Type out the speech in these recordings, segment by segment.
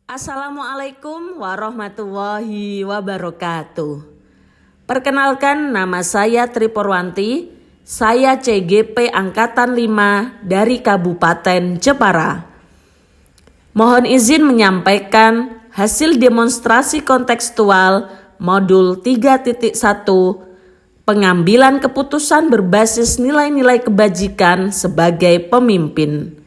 Assalamualaikum warahmatullahi wabarakatuh. Perkenalkan, nama saya Tri Purwanti. Saya CGP Angkatan 5 dari Kabupaten Jepara. Mohon izin menyampaikan hasil demonstrasi kontekstual modul 3.1 pengambilan keputusan berbasis nilai-nilai kebajikan sebagai pemimpin.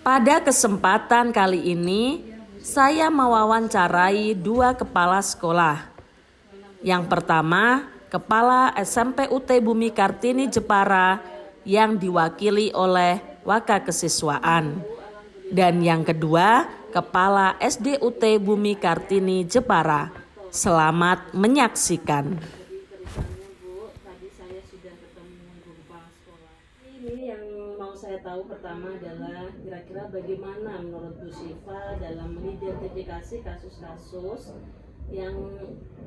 Pada kesempatan kali ini, saya mewawancarai dua kepala sekolah. Yang pertama, Kepala SMP UT Bumi Kartini Jepara yang diwakili oleh Wakakesiswaan. Dan yang kedua, Kepala SD UT Bumi Kartini Jepara. Selamat menyaksikan. Ini yang mau saya tahu pertama adalah kira-kira bagaimana menurut Bu Syifa dalam mengidentifikasi kasus-kasus yang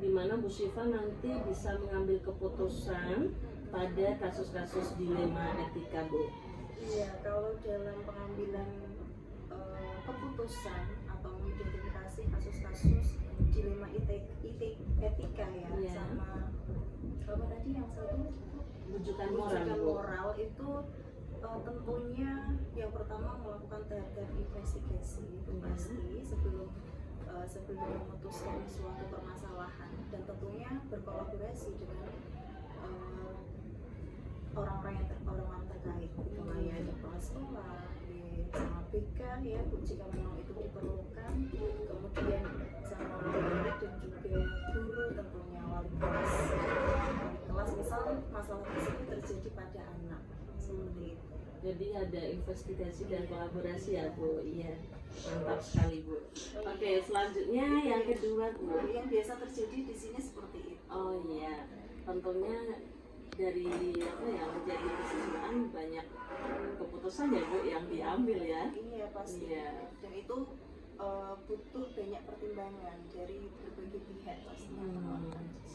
dimana Bu Syifa nanti bisa mengambil keputusan pada kasus-kasus dilema etika, Bu. Iya, kalau dalam pengambilan keputusan atau mengidentifikasi kasus-kasus dilema etika ya, Iya. sama apa tadi yang satu Rujukan rujukan moral, Bu. moral itu tentunya yang pertama melakukan tahap investigasi itu pasti sebelum memutuskan suatu permasalahan, dan tentunya berkolaborasi dengan orang-orang terkait, itu ya ada kepala sekolah, sama BK ya jika memang itu diperlukan, kemudian sama murid dan juga guru, tentunya wali kelas misal masalah tersebut terjadi pada anak seperti itu. Jadi ada investigasi dan kolaborasi ya, Bu. Iya, mantap sekali, Bu. Oke, selanjutnya yang kedua, Bu. Yang biasa terjadi di sini seperti itu. Oh iya, tentunya dari apa ya, menjadi kesiswaan banyak keputusan ya, Bu, yang diambil ya. Iya pasti. Iya. Dan itu butuh banyak pertimbangan dari berbagai pihak pastinya.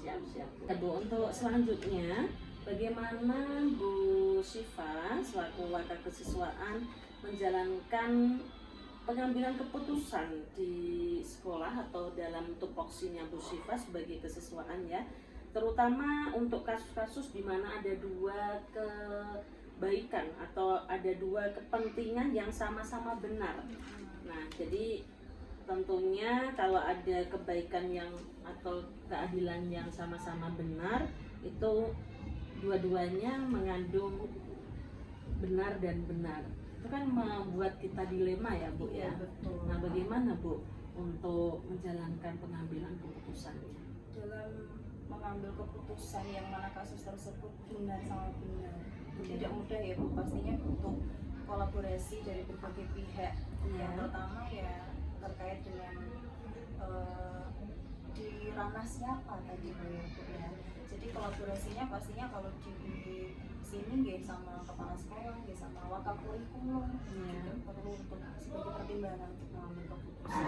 Siap. Bu, untuk selanjutnya, bagaimana Bu Syifa selaku Wakakesiswaan menjalankan pengambilan keputusan di sekolah atau dalam tupoksinya Bu Syifa sebagai kesiswaan ya, terutama untuk kasus-kasus di mana ada dua kebaikan atau ada dua kepentingan yang sama-sama benar. Nah, jadi tentunya kalau ada kebaikan yang atau keadilan yang sama-sama benar, itu dua-duanya mengandung benar dan benar. Itu kan membuat kita dilema ya, Bu ya. Betul. Nah, bagaimana Bu untuk menjalankan pengambilan keputusannya? Dalam mengambil keputusan yang mana kasus tersebut benar sama benar, tidak mudah ya Bu, pastinya butuh kolaborasi dari berbagai pihak. Yang pertama ya terkait dengan di ranah siapa tadi Bu ya. Jadi kolaborasinya pastinya kalau di sini ya sama kepala sekolah, ya sama wakakurikulum, juga perlu untuk sebagai pertimbangan untuk mengambil keputusan.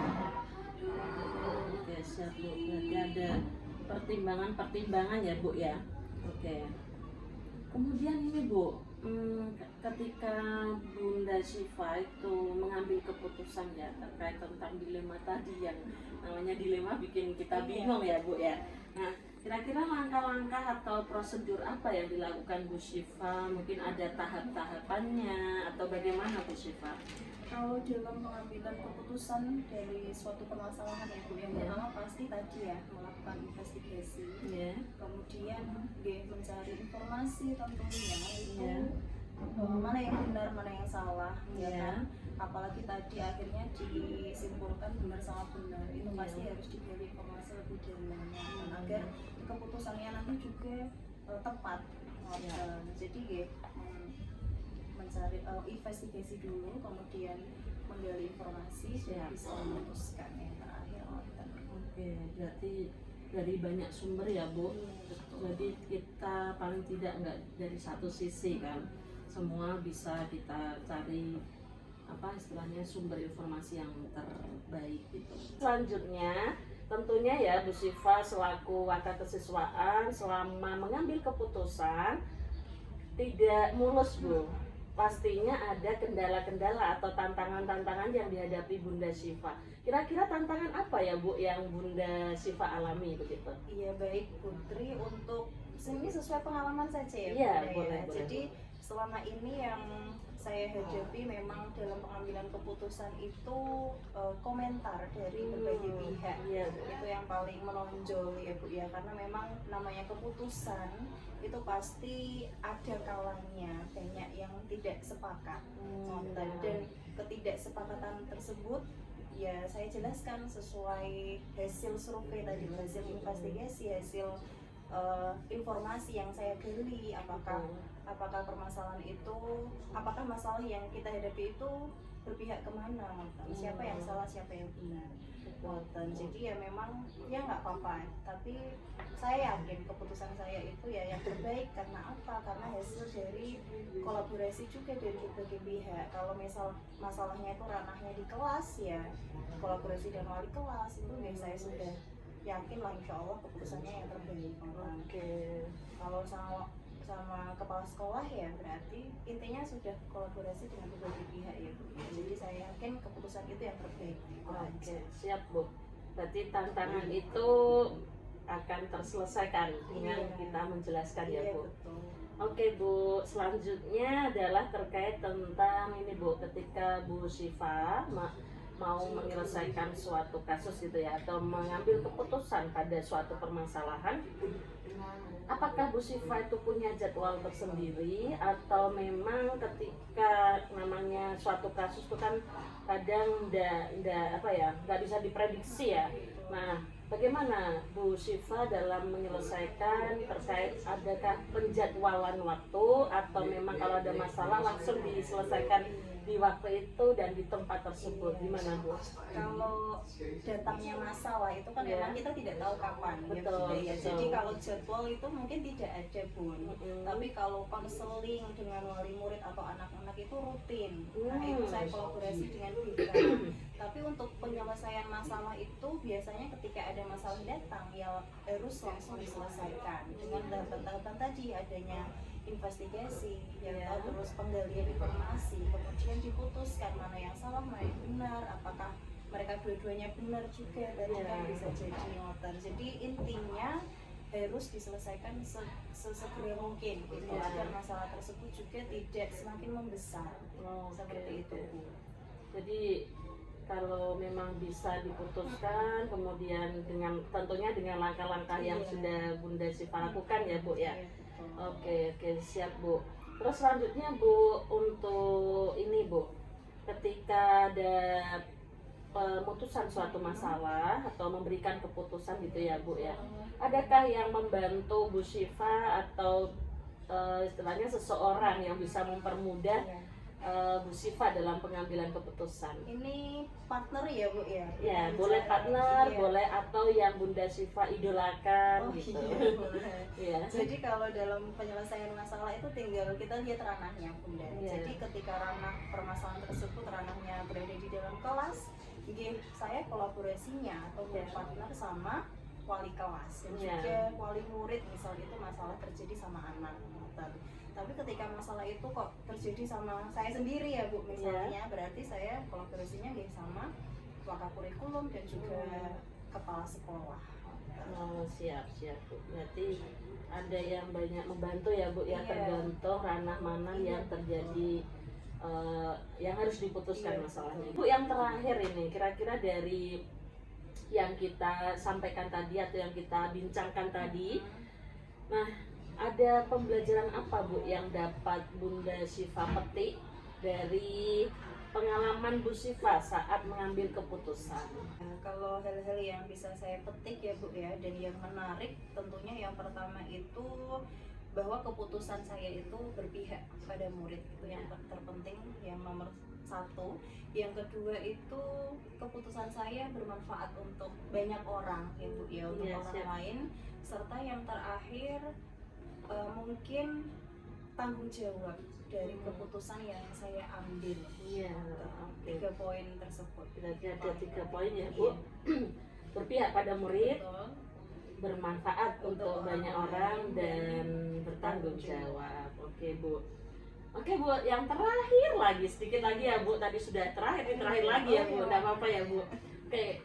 Oke, siap Bu. Berarti ada pertimbangan ya, Bu ya. Oke. Kemudian ini Bu, ketika Bunda Syifa itu mengambil keputusan ya terkait tentang dilema tadi, yang namanya dilema bikin kita bingung ya, Bu ya. Nah, kira-kira langkah-langkah atau prosedur apa yang dilakukan Bu Syifa? Mungkin ada tahap-tahapannya atau bagaimana Bu Syifa? Kalau dalam pengambilan keputusan dari suatu permasalahan ya Bu, yang pertama pasti tadi ya melakukan investigasi, kemudian mencari informasi tentunya itu mana yang benar mana yang salah, ya kan? Apalagi tadi akhirnya disimpulkan benar sama benar, itu pasti harus digali informasi lebih dalam dan agar keputusannya nanti juga tepat. Jadi mencari investigasi dulu, kemudian menggali informasi dan bisa memutuskan yang terakhir. Oke, berarti dari banyak sumber ya Bu. Jadi kita paling tidak nggak dari satu sisi kan, semua bisa kita cari apa istilahnya sumber informasi yang terbaik gitu. Selanjutnya tentunya ya Bu Syifa selaku Wakakesiswaan selama mengambil keputusan tidak mulus Bu. pastinya ada kendala-kendala atau tantangan-tantangan yang dihadapi Bunda Syifa. Kira-kira tantangan apa ya Bu yang Bunda Syifa alami begitu? Iya baik Putri, untuk ini sesuai pengalaman saja ya. Iya, Bunda, boleh, ya. boleh. Jadi selama ini yang saya hadapi memang dalam pengambilan keputusan itu komentar dari berbagai pihak. Iya, Bu. Itu yang paling menonjol ya Bu ya, karena memang namanya keputusan itu pasti ada kalanya banyak yang tidak sepakat. Dan ketidaksepakatan tersebut ya saya jelaskan sesuai hasil survei tadi, hasil investigasi, hasil informasi yang saya gali, apakah permasalahan itu, apakah masalah yang kita hadapi itu berpihak kemana, siapa yang salah, siapa yang benar. Jadi ya memang ya nggak apa-apa, tapi saya yakin keputusan saya itu ya yang terbaik. Karena apa? Karena hasil dari kolaborasi juga dari berbagai pihak. Kalau misal masalahnya itu ranahnya di kelas, ya kolaborasi dengan wali kelas itu ya saya sudah yakin lah insya Allah keputusannya yang terbaik. Kalau sama kepala sekolah ya berarti intinya sudah kolaborasi dengan berbagai pihak ya Bu. Jadi saya yakin keputusan itu yang terbaik. Siap Bu. Berarti tantangan itu akan terselesaikan dengan kita menjelaskan ya Bu. Betul. Oke Bu, selanjutnya adalah terkait tentang ini Bu, ketika Bu Syifa mau menyelesaikan suatu kasus gitu ya, atau mengambil keputusan pada suatu permasalahan, apakah Bu Syifa itu punya jadwal tersendiri atau memang ketika namanya suatu kasus itu kan kadang nggak bisa diprediksi ya. Nah, bagaimana Bu Syifa dalam menyelesaikan terkait adakah penjadwalan waktu atau memang kalau ada masalah langsung diselesaikan di waktu itu dan di tempat tersebut? Gimana Bu? Kalau datangnya masalah itu kan memang kita tidak tahu kapan. Betul, ya. betul. Jadi kalau jadwal itu mungkin tidak ada Bun. Tapi kalau konseling dengan wali murid atau anak-anak itu rutin. Nah itu saya kolaborasi dengan kita. Tapi untuk penyelesaian masalah itu biasanya ketika ada masalah datang ya harus langsung diselesaikan dengan tahapan-tahapan tadi, adanya investigasi, terus penggalian informasi, kemudian diputuskan mana yang salah, mana yang benar, apakah mereka dua-duanya benar juga, dan kan bisa jadi ngotot. Jadi intinya harus diselesaikan sesegera mungkin gitu, agar masalah tersebut juga tidak semakin membesar. Seperti itu Bu. Jadi kalau memang bisa diputuskan, kemudian tentunya dengan langkah-langkah yang sudah Bunda Syifa lakukan ya Bu ya. Oke, siap Bu. Terus selanjutnya Bu, untuk ini Bu, ketika ada pemutusan suatu masalah atau memberikan keputusan gitu ya Bu ya, adakah yang membantu Bu Syifa atau istilahnya seseorang yang bisa mempermudah Bu Syifa dalam pengambilan keputusan? Ini partner ya Bu ya? Ya, boleh partner, boleh atau yang Bunda Syifa idolakan gitu. Iya. Jadi kalau dalam penyelesaian masalah itu tinggal kita lihat ranahnya Bunda. Jadi ketika ranah permasalahan tersebut ranahnya berada di dalam kelas, saya kolaborasinya atau partner sama wali kelas dan juga wali murid, misalnya itu masalah terjadi sama anak. Tapi ketika masalah itu kok terjadi sama saya sendiri ya Bu misalnya, berarti saya kolaborasinya sama wakakurikulum dan juga kepala sekolah. Siap Bu. Berarti ada yang banyak membantu ya Bu ya, tergantung ranah mana yang terjadi yang harus diputuskan masalahnya. Bu, yang terakhir ini kira-kira dari yang kita sampaikan tadi atau yang kita bincangkan tadi, nah ada pembelajaran apa Bu yang dapat Bunda Syifa petik dari pengalaman Bu Syifa saat mengambil keputusan? Nah, kalau hal-hal yang bisa saya petik ya Bu ya, dan yang menarik tentunya yang pertama itu bahwa keputusan saya itu berpihak pada murid, itu yang terpenting, yang nomor satu. Yang kedua itu keputusan saya bermanfaat untuk banyak orang ya Bu ya, untuk orang lain. Serta yang terakhir mungkin tanggung jawab dari keputusan yang saya ambil. 3 poin tersebut. Berarti ada 3 poin ya Bu. Berpihak pada murid, bermanfaat untuk banyak orang, dan bertanggung jawab. Oke Bu. Oke Bu, yang terakhir lagi, sedikit lagi ya Bu, tadi sudah terakhir, ini terakhir lagi ya Bu, tidak apa-apa ya Bu. Oke,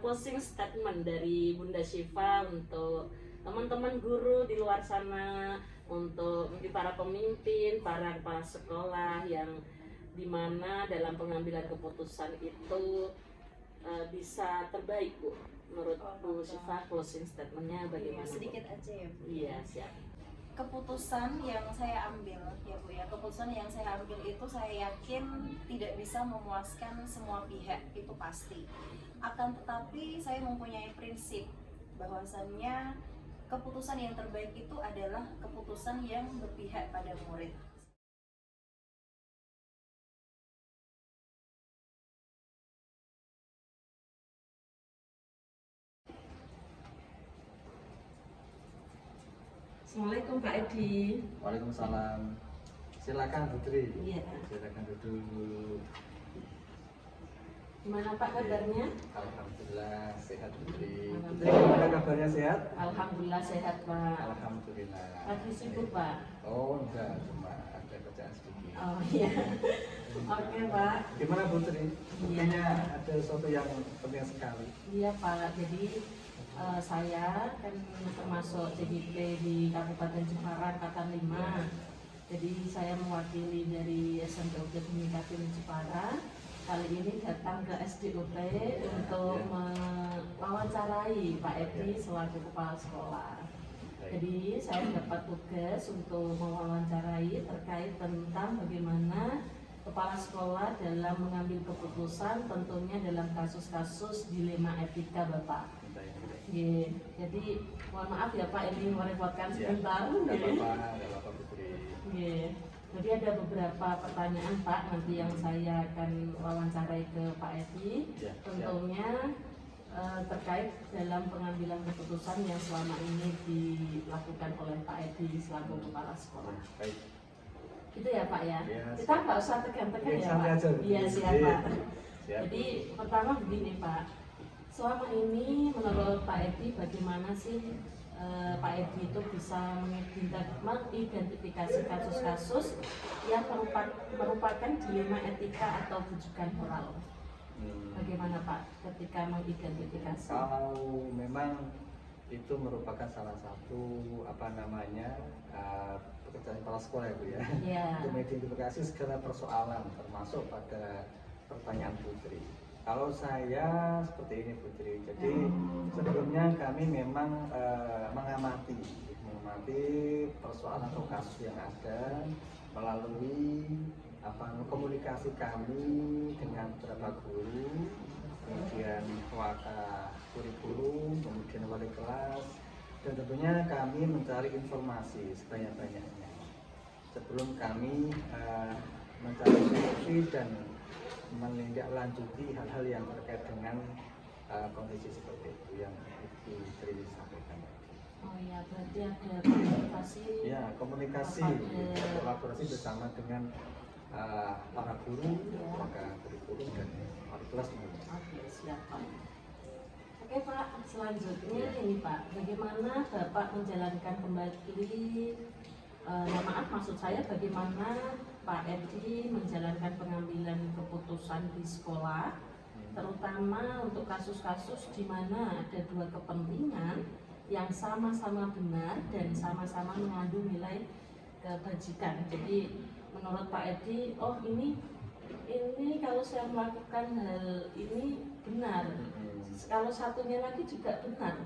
closing statement dari Bunda Syifa untuk teman-teman guru di luar sana, untuk mungkin para pemimpin, para kepala sekolah yang dimana dalam pengambilan keputusan itu bisa terbaik Bu. Menurut Bu Syifa, closing statementnya bagaimana? Sedikit aja ya Bu. Iya, siap. Keputusan yang saya ambil ya Bu ya, keputusan yang saya ambil itu saya yakin tidak bisa memuaskan semua pihak, itu pasti. Akan tetapi saya mempunyai prinsip bahwasannya keputusan yang terbaik itu adalah keputusan yang berpihak pada murid. Assalamualaikum Pak Edi. Waalaikumsalam. Silakan Putri. Iya. Silakan duduk. Gimana Pak kabarnya? Alhamdulillah sehat Putri. Putri Alhamdulillah. gimana kabarnya, sehat? Alhamdulillah sehat Pak. Alhamdulillah. Lagi sibuk Pak? Oh enggak, cuma ada kerjaan sedikit. Oh iya. Oke Pak. Gimana Putri? Kayaknya ada sesuatu yang penting sekali. Iya Pak. Jadi saya kan termasuk CGP di Kabupaten Jepara Angkatan 5. Jadi saya mewakili dari SMPUT Komunikasi Jepara. Kali ini datang ke SDUT untuk mewawancarai Pak Edi selaku kepala sekolah. Jadi saya mendapat tugas untuk mewawancarai terkait tentang bagaimana kepala sekolah dalam mengambil keputusan tentunya dalam kasus-kasus dilema etika Bapak. Yeah. Jadi mohon maaf ya Pak, ini merepotkan sebentar. Tidak apa-apa Putri. Yeah. Jadi ada beberapa pertanyaan Pak nanti yang saya akan wawancarai ke Pak Edi. Tentunya terkait dalam pengambilan keputusan yang selama ini dilakukan oleh Pak Edi selaku kepala sekolah. Baik. Gitu ya Pak ya. Ya, kita nggak usah tekan-tekan ya santai Pak. aja. Iya siap Pak. Siap. Jadi pertama begini Pak. Selama ini menurut Pak Edi bagaimana sih Pak Edi itu bisa mengidentifikasi kasus-kasus yang merupakan dilema etika atau bujukan moral? Bagaimana Pak ketika mengidentifikasi? Kalau memang itu merupakan salah satu pekerjaan kepala sekolah ya Bu ya. Yeah. Untuk mengidentifikasi segala persoalan termasuk pada pertanyaan Putri. Kalau saya seperti ini Putri, jadi sebelumnya kami memang mengamati persoalan atau kasus yang ada melalui komunikasi kami dengan beberapa guru, kemudian waka kurikulum, kemudian wali kelas, dan tentunya kami mencari informasi sebanyak-banyaknya sebelum kami mencari solusi dan menindaklanjuti hal-hal yang terkait dengan kondisi seperti itu yang Ibu Tri sampaikan. Oh iya, berarti ada komunikasi. Ya, komunikasi, kolaborasi bersama dengan para guru, maka kurikulum dan wali kelas. Oke, siap Pak. Oke Pak, selanjutnya ini Pak, bagaimana Bapak menjalankan kembali, maksud saya bagaimana Pak Edi menjalankan pengambilan keputusan di sekolah, terutama untuk kasus-kasus di mana ada dua kepentingan yang sama-sama benar dan sama-sama mengandung nilai kebajikan. Jadi menurut Pak Edi, oh ini kalau saya melakukan hal ini benar, kalau satunya lagi juga benar.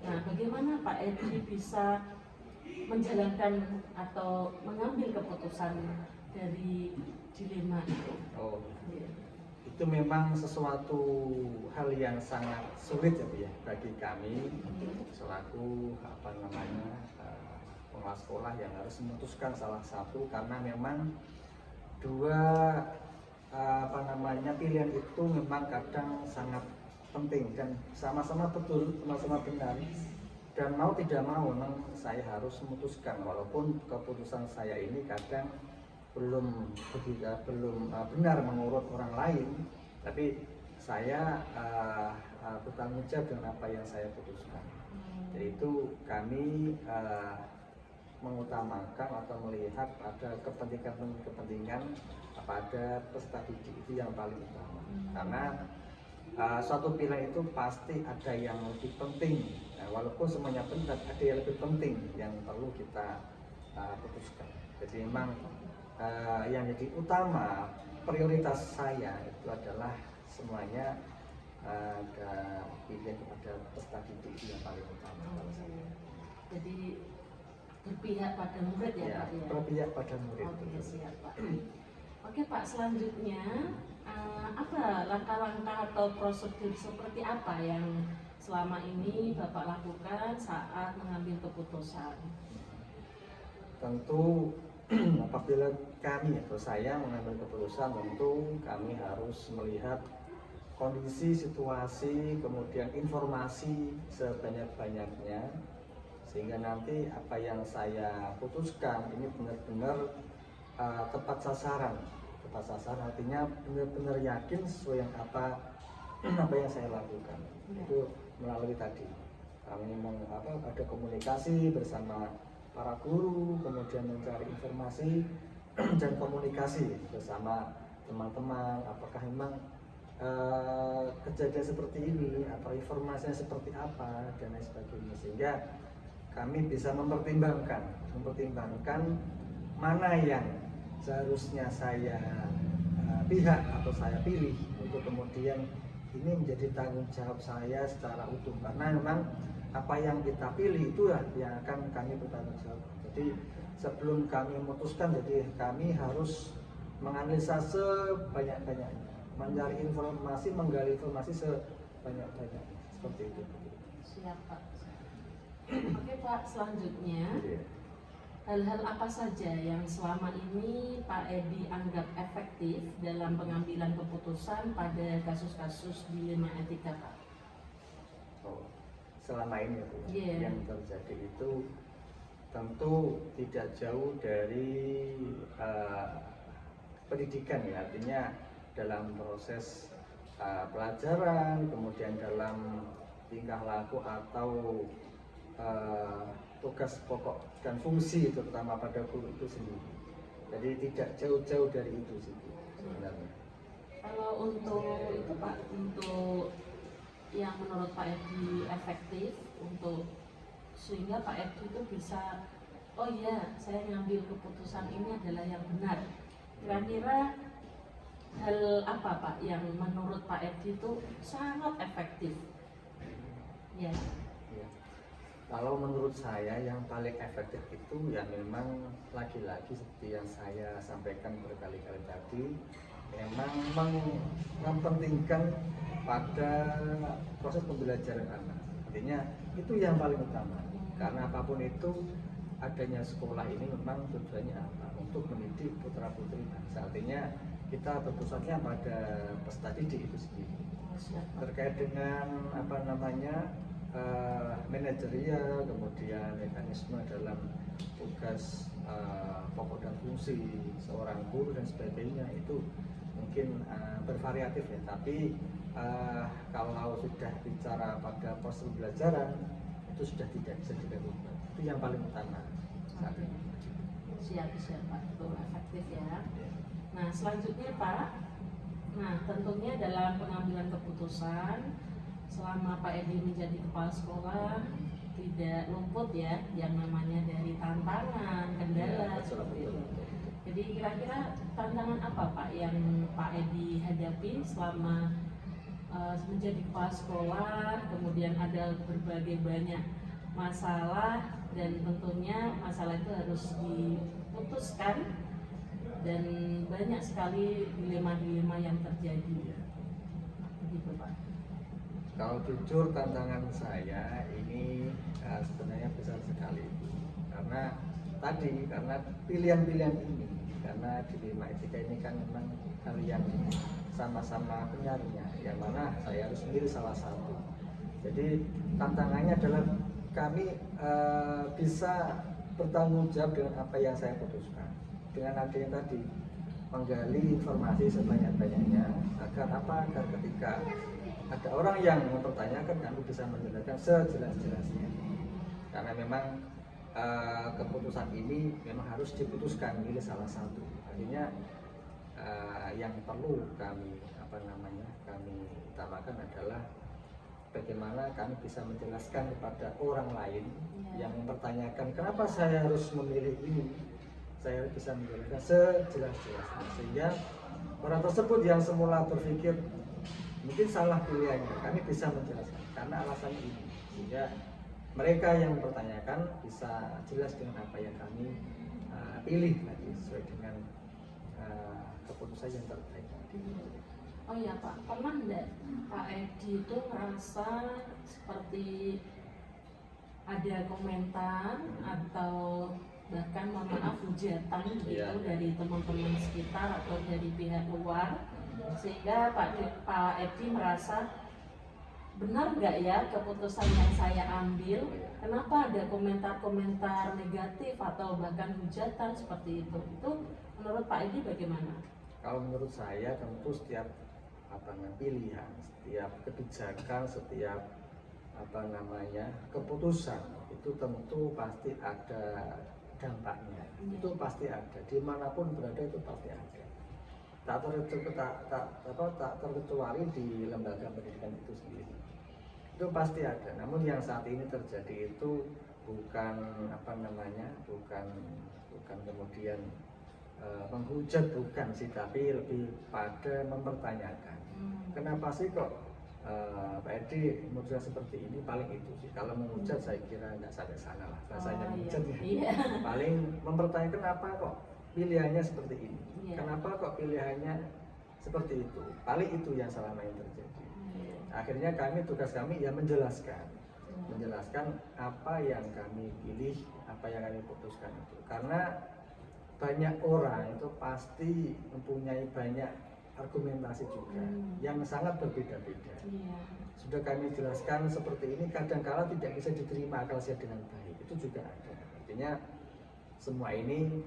Nah, bagaimana Pak Edi bisa menjalankan atau mengambil keputusan dari dilema itu? Oh, itu memang sesuatu hal yang sangat sulit ya Bu ya bagi kami selaku pengelola sekolah yang harus memutuskan salah satu, karena memang dua pilihan itu memang kadang sangat penting dan sama-sama betul, sama-sama benar. Dan mau tidak mau memang saya harus memutuskan, walaupun keputusan saya ini kadang belum benar mengurut orang lain, tapi saya bertanggung jawab dengan apa yang saya putuskan. Jadi itu kami mengutamakan atau melihat pada kepentingan pada peserta didik, itu yang paling utama. Karena suatu pilihan itu pasti ada yang lebih penting. Nah, walaupun semuanya penting, ada yang lebih penting yang perlu kita putuskan. Jadi memang yang jadi utama, prioritas saya itu adalah semuanya ada pilihan kepada peserta didik, itu yang paling utama kalau saya. Jadi berpihak pada murid ya, Pak ya? Berpihak pada murid. Oke, siap Pak. Oke Pak, selanjutnya apa langkah-langkah atau prosedur seperti apa yang selama ini Bapak lakukan saat mengambil keputusan? Tentu apabila kami atau saya mengambil keputusan, tentu kami harus melihat kondisi, situasi, kemudian informasi sebanyak-banyaknya, sehingga nanti apa yang saya putuskan ini benar-benar tepat sasaran. Tepat sasaran artinya benar-benar yakin sesuai yang apa yang saya lakukan. Itu melalui tadi kami ada komunikasi bersama para guru, kemudian mencari informasi dan komunikasi bersama teman-teman, apakah memang kejadian seperti ini atau informasinya seperti apa dan lain sebagainya, sehingga kami bisa mempertimbangkan mana yang seharusnya saya pihak atau saya pilih untuk kemudian ini menjadi tanggung jawab saya secara utuh, karena memang apa yang kita pilih itu yang akan kami bertanggung jawab. Jadi sebelum kami memutuskan, jadi kami harus menganalisa sebanyak-banyaknya, mencari informasi, menggali informasi sebanyak-banyaknya, seperti itu. Siap Pak. Oke Pak, selanjutnya hal-hal apa saja yang selama ini Pak Edi anggap efektif dalam pengambilan keputusan pada kasus-kasus dilema etika Pak? Selama ini yang terjadi itu tentu tidak jauh dari pendidikan ya, artinya dalam proses pelajaran, kemudian dalam tingkah laku atau tugas pokok dan fungsi terutama pada guru itu sendiri. Jadi tidak jauh-jauh dari itu sih sebenarnya. Kalau untuk itu Pak, untuk yang menurut Pak Edi efektif untuk sehingga Pak Edi itu bisa, oh iya saya ngambil keputusan ini adalah yang benar. Kira-kira hal apa Pak yang menurut Pak Edi itu sangat efektif? Ya. Kalau menurut saya yang paling efektif itu ya memang lagi-lagi seperti yang saya sampaikan berkali-kali tadi, memang mempentingkan pada proses pembelajaran anak. Artinya itu yang paling utama. Karena apapun itu, adanya sekolah ini memang tujuannya apa? Untuk mendidik putra-putri bangsa. Artinya kita berpusatnya pada peserta didik itu sendiri. Terkait dengan manajerial, kemudian mekanisme dalam tugas pokok dan fungsi seorang guru dan sebagainya, itu mungkin bervariatif ya, tapi kalau sudah bicara pada proses pembelajaran itu sudah tidak bisa dilakukan. Itu yang paling utama saat ini. Siap Pak, itu efektif ya. Nah selanjutnya Pak, nah tentunya dalam pengambilan keputusan selama Pak Edi menjadi kepala sekolah tidak luput ya yang namanya dari tantangan, kendala seperti itu. Jadi kira-kira tantangan apa Pak yang Pak Edi hadapi selama menjadi kepala sekolah, kemudian ada berbagai banyak masalah dan tentunya masalah itu harus diputuskan dan banyak sekali dilema-dilema yang terjadi. Begitu Pak. Kalau jujur tantangan saya ini sebenarnya besar sekali, karena pilihan-pilihan ini, karena dilema etika ini kan memang hal yang sama-sama penyarinya, yang mana saya harus memilih salah satu. Jadi tantangannya adalah kami bisa bertanggung jawab dengan apa yang saya putuskan, dengan adanya tadi menggali informasi sebanyak-banyaknya agar ketika ada orang yang mempertanyakan kami bisa menjelaskan sejelas-jelasnya, karena memang keputusan ini memang harus diputuskan, milih salah satu. Artinya yang perlu kami kami utamakan adalah bagaimana kami bisa menjelaskan kepada orang lain yang mempertanyakan kenapa saya harus memilih ini. Saya bisa menjelaskan sejelas-jelasnya sehingga orang tersebut yang semula berpikir mungkin salah pilihannya, kami bisa menjelaskan karena alasan ini, sehingga mereka yang mempertanyakan bisa jelas dengan apa yang kami pilih lagi sesuai dengan keputusan yang terbaik. Oh ya Pak, pernah enggak Pak Edi itu merasa seperti ada komentar atau bahkan mohon maaf hujatan gitu dari teman-teman sekitar atau dari pihak luar, sehingga Pak Edi merasa benar nggak ya keputusan yang saya ambil, kenapa ada komentar-komentar negatif atau bahkan hujatan seperti itu menurut Pak Edi bagaimana? Kalau menurut saya tentu setiap pilihan, setiap kebijakan, setiap keputusan itu tentu pasti ada dampaknya. Itu pasti ada, dimanapun berada itu pasti ada. Tak terkecuali di lembaga pendidikan itu sendiri. Itu pasti ada. Namun yang saat ini terjadi itu bukan bukan kemudian menghujat, bukan sih, tapi lebih pada mempertanyakan. Kenapa sih kok Pak Edi menurut seperti ini? Paling itu sih. Kalau menghujat saya kira nggak sampai sana lah. Rasanya menghujat ya. Paling mempertanyakan kenapa kok pilihannya seperti ini. Kenapa kok pilihannya seperti itu? Paling itu yang selama ini terjadi. Akhirnya tugas kami ya menjelaskan apa yang kami pilih, apa yang kami putuskan itu. Karena banyak orang itu pasti mempunyai banyak argumentasi juga yang sangat berbeda-beda. Sudah kami jelaskan seperti ini, kadang-kala tidak bisa diterima akal sehat dengan baik. Itu juga ada. Artinya semua ini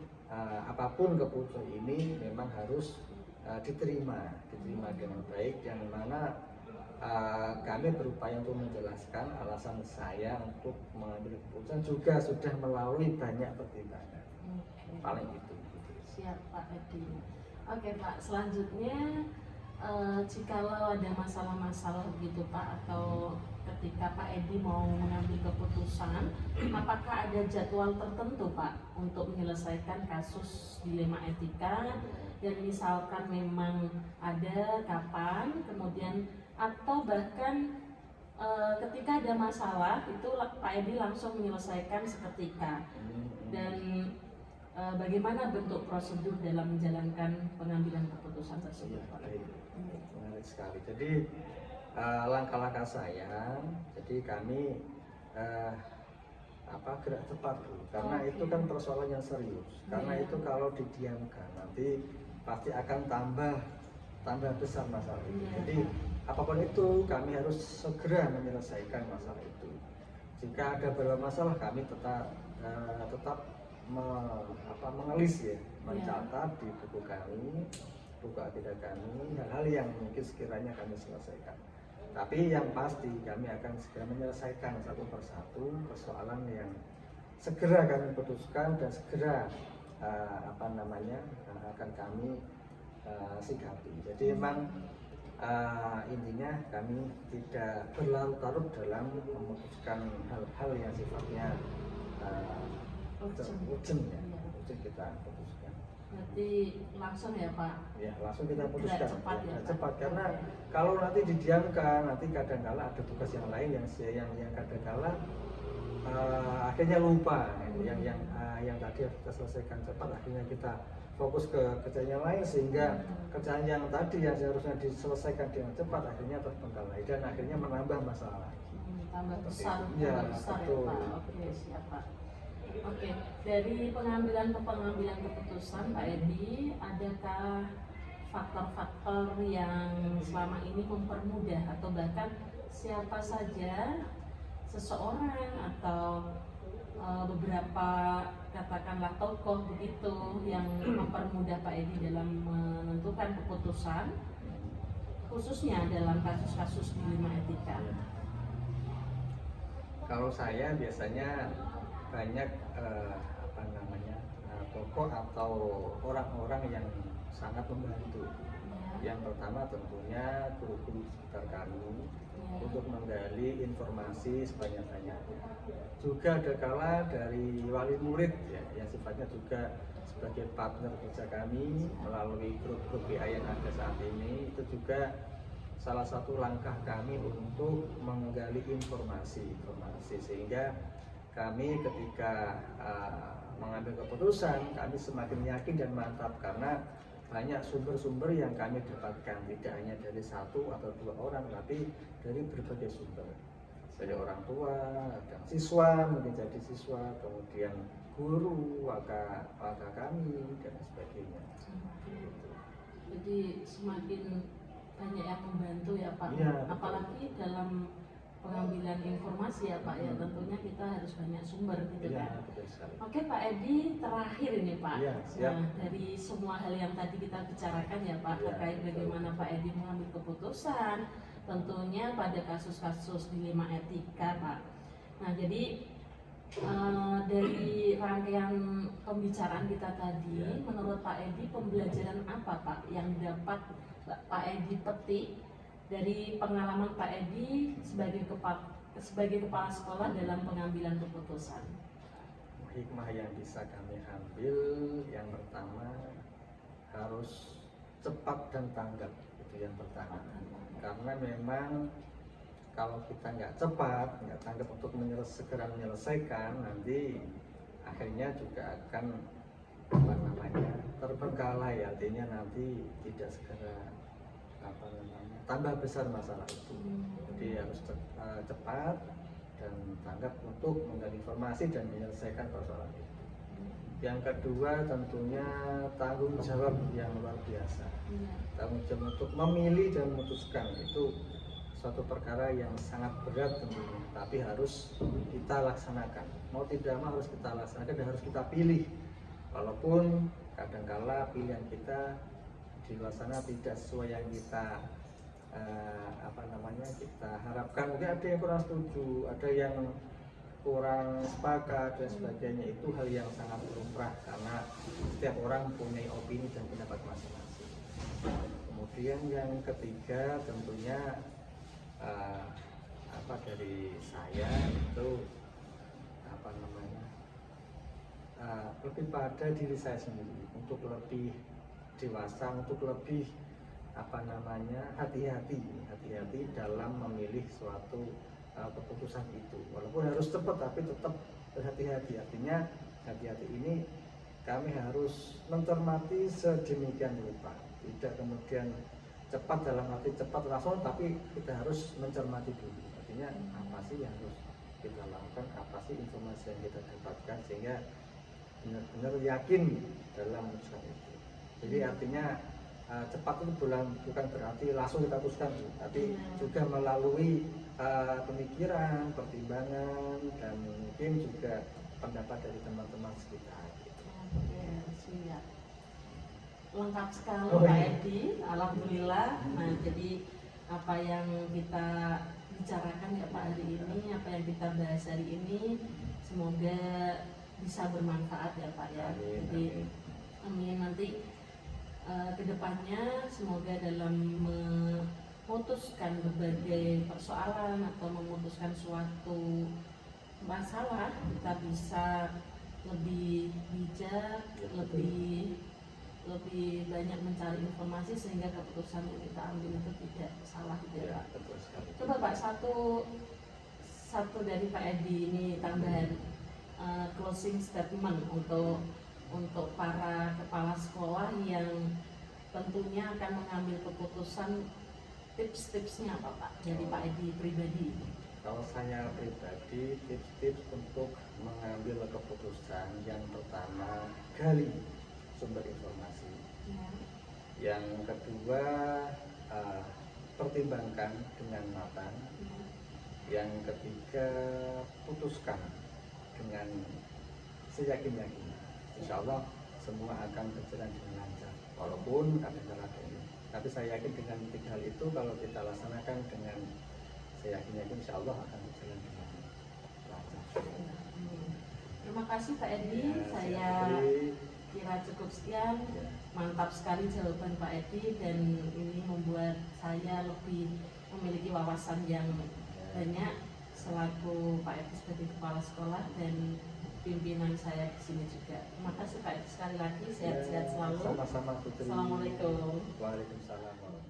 apapun keputusan ini memang harus diterima dengan baik, yang mana kami berupaya untuk menjelaskan alasan saya untuk mengambil keputusan juga sudah melalui banyak pertimbangan. Paling itu. Siap Pak Edi. Oke Pak, selanjutnya jikalau ada masalah-masalah begitu Pak, atau ketika Pak Edi mau mengambil keputusan, apakah ada jadwal tertentu Pak untuk menyelesaikan kasus dilema etika, dan misalkan memang ada kapan, kemudian atau bahkan ketika ada masalah itu Pak Edi langsung menyelesaikan seketika, dan bagaimana bentuk prosedur dalam menjalankan pengambilan keputusan tersebut? Menarik sekali. Jadi langkah-langkah saya, jadi kami gerak cepat dulu, karena itu kan persoalan yang serius. Karena itu kalau didiamkan nanti pasti akan tambah besar masalah itu. Jadi apapun itu kami harus segera menyelesaikan masalah itu. Jika ada beberapa masalah kami tetap mengelis ya, mencatat di buku kami, buku akidah kami, hal-hal yang mungkin sekiranya kami selesaikan. Tapi yang pasti kami akan segera menyelesaikan satu persatu persoalan yang segera kami putuskan dan segera akan kami sikapi. Jadi memang intinya kami tidak berlarut-larut dalam memutuskan hal-hal yang sifatnya urgent kita putuskan. Berarti langsung ya Pak? Ya, langsung kita putuskan. Cepat Karena kalau nanti didiamkan, nanti kadang-kala ada tugas yang lain yang kadang-kala akhirnya lupa. Yang tadi kita selesaikan cepat, akhirnya kita fokus ke kerjaan yang lain, sehingga kerjaan yang tadi yang seharusnya diselesaikan dengan cepat akhirnya terbengkalai dan akhirnya menambah masalah lagi. Tambah besar ya Pak. Oke, siap Pak. Oke, dari pengambilan keputusan Pak Edi, adakah faktor-faktor yang selama ini mempermudah atau bahkan siapa saja seseorang atau beberapa katakanlah tokoh begitu yang mempermudah Pak Edi dalam menentukan keputusan, khususnya dalam kasus-kasus dilema etika? Kalau saya biasanya banyak tokoh atau orang-orang yang sangat membantu. Yang pertama tentunya guru-guru sekitar kami untuk menggali informasi sebanyak-banyaknya. Juga ada kala dari wali murid ya, yang sifatnya juga sebagai partner kerja kami melalui grup-grup WA yang ada saat ini. Itu juga salah satu langkah kami untuk menggali informasi sehingga kami ketika mengambil keputusan kami semakin yakin dan mantap karena banyak sumber-sumber yang kami dapatkan, tidak hanya dari satu atau dua orang tapi dari berbagai sumber, dari orang tua dan siswa, mungkin jadi siswa, kemudian guru, waka kami dan sebagainya. Jadi semakin banyak yang membantu ya Pak, ya, apalagi dalam pengambilan informasi ya Pak ya, tentunya kita harus banyak sumber gitu kan. Oke Pak Edi, terakhir ini Pak, nah, dari semua hal yang tadi kita bicarakan ya Pak, terkait bagaimana Pak Edi mengambil keputusan tentunya pada kasus-kasus dilema etika Pak. Nah jadi dari rangkaian pembicaraan kita tadi, menurut Pak Edi pembelajaran apa Pak yang dapat Pak Edi petik dari pengalaman Pak Edi sebagai kepala sekolah dalam pengambilan keputusan? Hikmah yang bisa kami ambil yang pertama harus cepat dan tanggap, itu yang pertama. Karena memang kalau kita nggak cepat, nggak tanggap untuk segera menyelesaikan, nanti akhirnya juga akan terbengkalai, artinya nanti tidak segera tambah besar masalah itu. Jadi harus cepat dan tanggap untuk menggali informasi dan menyelesaikan persoalan itu. Yang kedua tentunya tanggung jawab yang luar biasa. Tanggung jawab untuk memilih dan memutuskan itu suatu perkara yang sangat berat tentunya, tapi harus kita laksanakan. Mau tidak mau harus kita laksanakan dan harus kita pilih. Walaupun kadangkala pilihan kita di luar sana tidak sesuai yang kita kita harapkan, mungkin ada yang kurang setuju, ada yang kurang sepakat dan sebagainya. Itu hal yang sangat lumrah karena setiap orang punya opini dan pendapat masing-masing. Kemudian yang ketiga tentunya dari saya itu lebih pada diri saya sendiri untuk lebih dewasa, untuk lebih hati-hati dalam memilih suatu keputusan itu. Walaupun harus cepat tapi tetap berhati-hati. Artinya hati-hati ini kami harus mencermati sedemikian rupa, tidak kemudian cepat dalam arti cepat langsung, tapi kita harus mencermati dulu. Artinya apa sih yang harus kita lakukan, apa sih informasi yang kita dapatkan sehingga benar-benar yakin dalam urusan itu. Jadi artinya cepat itu bukan berarti langsung kita putuskan, tapi juga melalui pemikiran, pertimbangan, dan mungkin juga pendapat dari teman-teman sekitar. Oke, siap. Lengkap sekali Pak Edi, alhamdulillah. Nah, jadi apa yang kita bicarakan ya Pak hari ini, apa yang kita bahas hari ini, semoga bisa bermanfaat ya Pak ya. Jadi amin, nanti kedepannya semoga dalam memutuskan berbagai persoalan atau memutuskan suatu masalah kita bisa lebih bijak, lebih banyak mencari informasi sehingga keputusan yang kita ambil itu tidak salah gitu ya Pak. Coba Pak satu dari Pak Edi ini tambahan closing statement untuk para kepala sekolah yang tentunya akan mengambil keputusan, tips-tipsnya apa Pak dari Pak Edi pribadi? Kalau saya pribadi, tips-tips untuk mengambil keputusan, yang pertama gali sumber informasi, yang kedua pertimbangkan dengan matang, yang ketiga putuskan dengan seyakin-yakinnya. Insya Allah semua akan berjalan dengan lancar, walaupun kadang-kadang ada ini. Tapi saya yakin dengan tiga hal itu kalau kita laksanakan dengan seyakin-yakin, insya Allah akan berjalan dengan lancar. Terima kasih Pak Edi, saya kira cukup sekian. Mantap sekali jawaban Pak Edi dan ini membuat saya lebih memiliki wawasan yang banyak selaku Pak Edi sebagai kepala sekolah dan pimpinan saya di sini juga. Terima kasih Pak Edi sekali lagi, sehat-sehat selalu. Sama-sama Putri. Assalamualaikum. Waalaikumsalam warahmatullahi.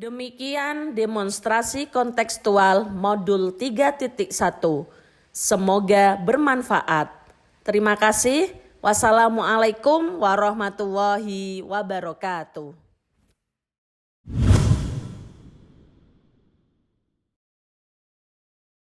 Demikian demonstrasi kontekstual modul 3.1. Semoga bermanfaat. Terima kasih. Wassalamualaikum warahmatullahi wabarakatuh.